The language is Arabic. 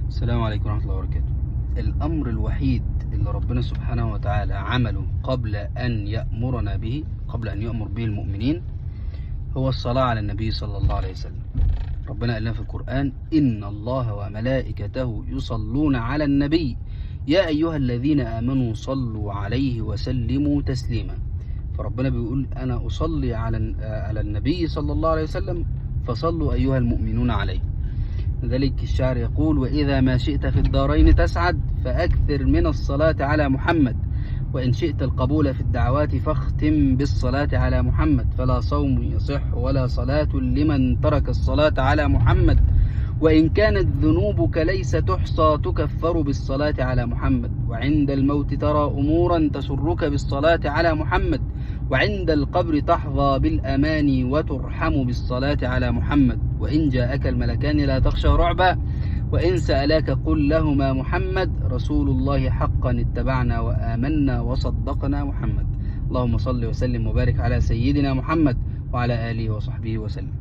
السلام عليكم ورحمة الله وبركاته. الأمر الوحيد اللي ربنا سبحانه وتعالى عمله قبل أن يأمر به المؤمنين هو الصلاة على النبي صلى الله عليه وسلم. ربنا قال لنا في القرآن: إن الله وملائكته يصلون على النبي يا أيها الذين آمنوا صلوا عليه وسلموا تسليما. فربنا بيقول: أنا أصلي على النبي صلى الله عليه وسلم، فصلوا أيها المؤمنون عليه. لذلك الشاعر يقول: وإذا ما شئت في الدارين تسعد فأكثر من الصلاة على محمد، وإن شئت القبول في الدعوات فاختم بالصلاة على محمد، فلا صوم يصح ولا صلاة لمن ترك الصلاة على محمد، وإن كانت ذنوبك ليس تحصى تكفر بالصلاة على محمد، وعند الموت ترى أمورا تسرك بالصلاة على محمد، وعند القبر تحظى بالأمان وترحم بالصلاة على محمد، وإن جاءك الملكان لا تخشى رعبا، وإن سألاك قل لهما محمد رسول الله حقا اتبعنا وآمنا وصدقنا محمد. اللهم صل وسلم وبارك على سيدنا محمد وعلى آله وصحبه وسلم.